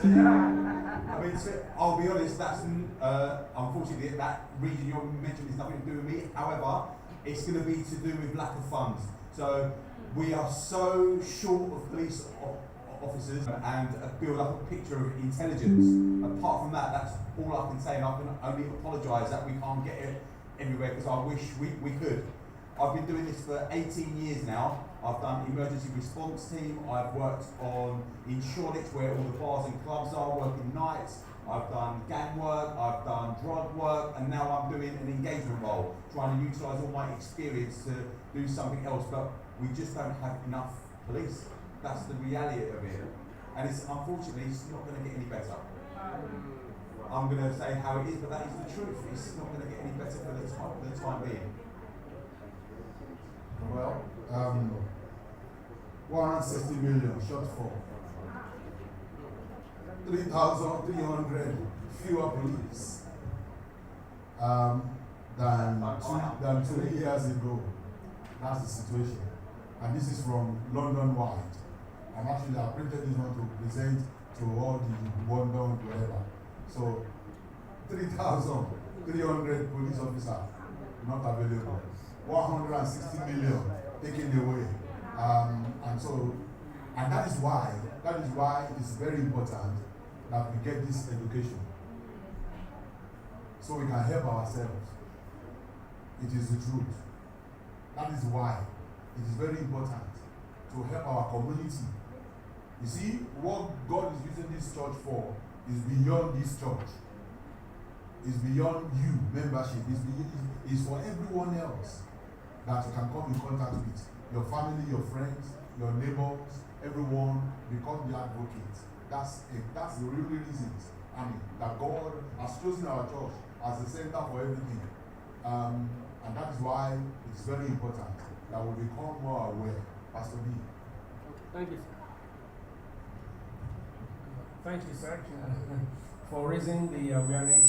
I mean, I'll be honest, that's unfortunately that region you're mentioning is nothing to do with me. However, it's going to be to do with lack of funds. So we are so short of police officers and build up a picture of intelligence. Apart from that, that's all I can say, and I can only apologise that we can't get it everywhere because I wish we could. I've been doing this for 18 years now. I've done emergency response team. I've worked in Shoreditch where all the bars and clubs are, working nights. I've done gang work, I've done drug work, and now I'm doing an engagement role, trying to utilise all my experience to do something else, but we just don't have enough police. That's the reality of it. And unfortunately, it's not going to get any better. I'm going to say how it is, but that is the truth. It's not going to get any better for the time being. Well, 160 million shortfall, 3,300 fewer police than 2 years ago. That's the situation. And this is from London wide. And actually I printed this one to present to all the London wherever. So 3,300 police officers not available. 160 million taken away. And that is why it's very important that we get this education so we can help ourselves. It is the truth. That is why it is very important to help our community. You see, what God is using this church for is beyond this church. It's beyond you, membership. It's for everyone else that you can come in contact with. Your family, your friends, your neighbors, everyone become the advocates. That's the real reason, that God has chosen our church as the center for everything. And that is why it's very important that we become more aware. Pastor B. Thank you, sir. Thank you, sir, for raising the awareness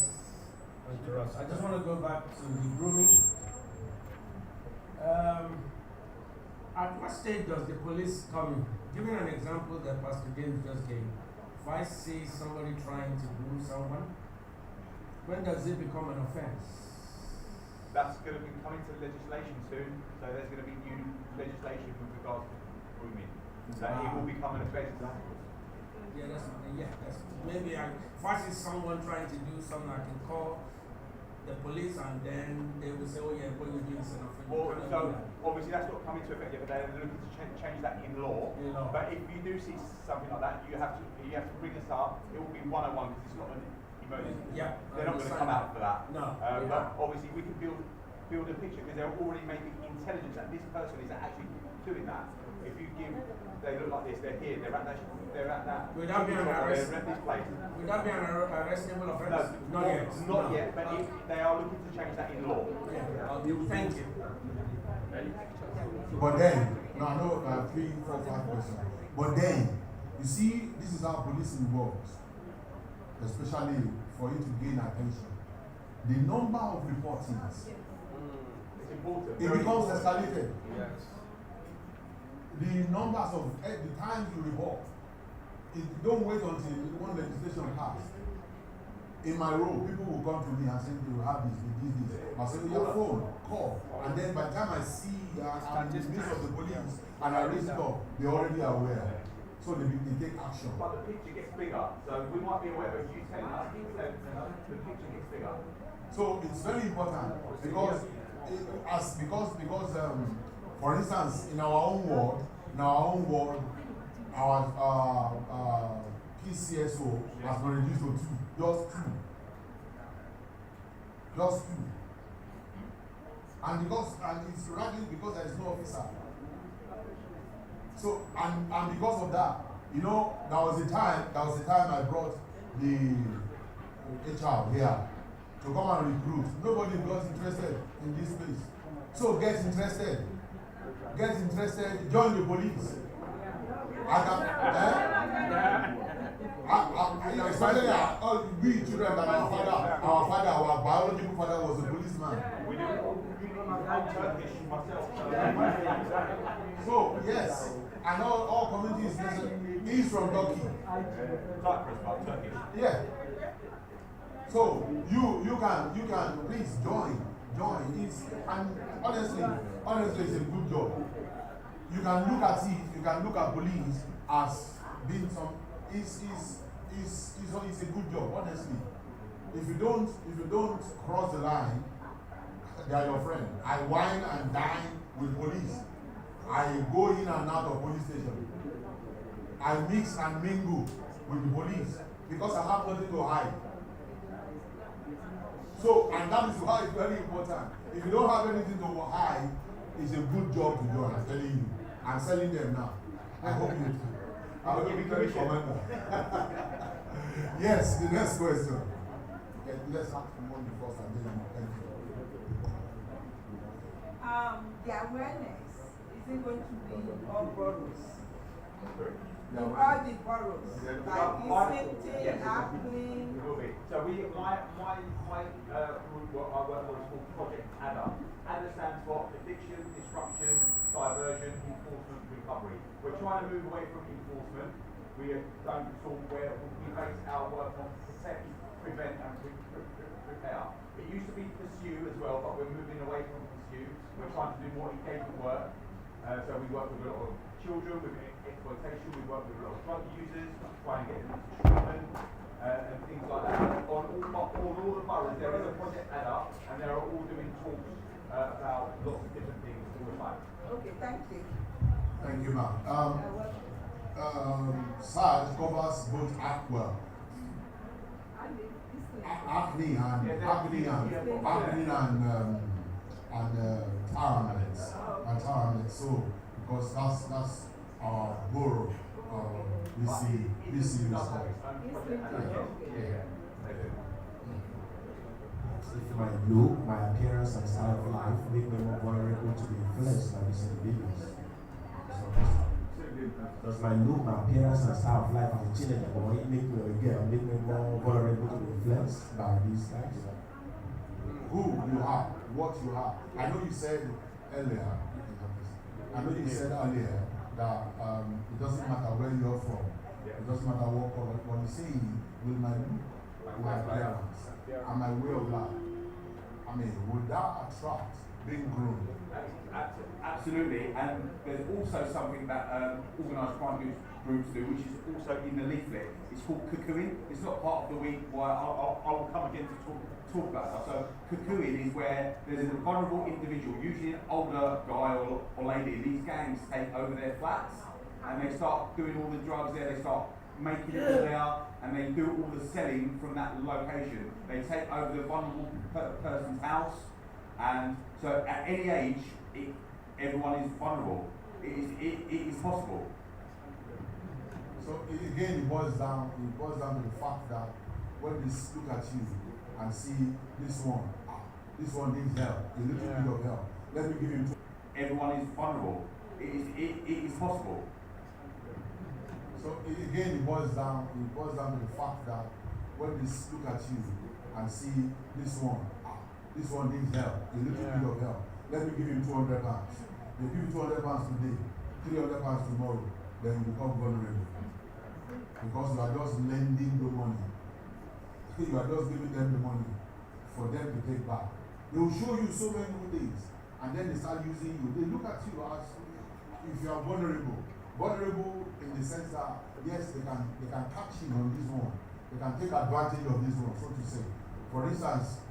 to us. I just want to go back to the grooming. At what stage does the police come in? Giving an example that Pastor James just gave. If I see somebody trying to groom someone, when does it become an offense? That's going to be coming to legislation soon, so there's going to be new legislation with regards to grooming. So it will become an offence. That's maybe if I see someone trying to do something, I can call the police and then they will say, oh yeah, what you're doing is an offence. Well, so obviously that's not coming to effect yet, but they're looking to change that in law. But if you do see something like that, you have to bring us up. It will be 101 because it's not an emergency. Yeah, they're not going to come out for that. No. But obviously we can build a picture because they're already making intelligence that this person is actually doing that. If you give, they look like this, they're here, they're at that. Would that be an arrest? They're at this place. Would that be an arrestable offence? No, not yet. But if they are looking to change that in law. Thank you. But then, no, I know 3, 4, 5 questions. But then, you see, this is how policing works, especially for you to gain attention. The number of reportings, it's important. it becomes escalated. Yes. The numbers of the times you report, don't wait until one legislation passed. In my role, people will come to me and say, you have this. I say, your phone, call. And then by the time I see I'm in the midst of the police and I raise it up, they're already aware. So they take action. But the picture gets bigger. So we might be aware of you telling us, the picture gets bigger. So it's very important because for instance, in our own world, our PCSO has been reduced to 2, just 2. And it's radically because there is no officer. So and because of that, there was a time I brought the HR here to come and recruit. Nobody was interested in this place. So get interested, join the police. Especially we children that our biological father was a policeman. I'm Turkish myself. So, yes, and all communities, he's from Turkey. Cyprus, but Turkish. Yeah. So, you can please join. And honestly, it's a good job. You can look at it, you can look at police as being it's a good job, honestly. If you don't cross the line, they are your friend. I wine and dine with police. I go in and out of police station. I mix and mingle with the police because I have nothing to hide. So, and that is why it's very important. If you don't have anything to hide, it's a good job to do, I'm telling you. I'm selling them now. I hope you comment that. Yes, the next question. Okay, let's ask the money first and then thank you. The awareness, is it going to be all boroughs? No. In all the boroughs, like Islington, Yes. Ackley. It will be. So my group, what I work for is called Project ADDA. ADDA stands for Addiction, Disruption, Diversion, Enforcement, Recovery. We're trying to move away from enforcement. We are going to sort where we base our work on protect, prevent, and prepare. It used to be pursue as well, but we're moving away from pursue. We're trying to do more engagement work. So we work with a lot of children with exploitation. We work with a lot of drug users, trying to get them into treatment and things like that. On all the boroughs, there is a Project ADDA, and they're all doing talks about lots of different things all the time. Okay, thank you. Thank you, ma'am. Sarge covers both Ackwell, Acne and Taranet. So, because that's our borough, this is If my look, my appearance, and style of life make me more vulnerable to be influenced by these individuals. Does my look, my appearance, and style of life as a teenager boy make me or a girl make me more vulnerable to be influenced by these guys? who you are, what you are. I know you said earlier that it doesn't matter where you're from, it doesn't matter what color, but you say, will my look, my appearance, and my way of life, I mean, would that attract being grown? Absolutely, and there's also something that organised crime groups do, which is also in the leaflet. It's called cuckooing. It's not part of the week where I will come again to talk about stuff. So cuckooing is where there's a vulnerable individual, usually an older guy or lady. These gangs take over their flats and they start doing all the drugs there. They start making it all there, and they do all the selling from that location. They take over the vulnerable person's house, and so at any age, everyone is vulnerable. It is possible. So again, it boils down to the fact that when they look at you and see this one needs help, a little bit of help. Let me give him. Everyone is vulnerable. It is possible. So again, it boils down to the fact that when they look at you and see this one needs help, a little bit of help. Let me give him £200. They give you £200 today, £300 tomorrow, then you become vulnerable. Because you are just lending the money. You are just giving them the money for them to take back. They will show you so many good things, and then they start using you. They look at you as if you are vulnerable. Vulnerable in the sense that, yes, they can catch you on this one. They can take advantage of this one, so to say. For instance,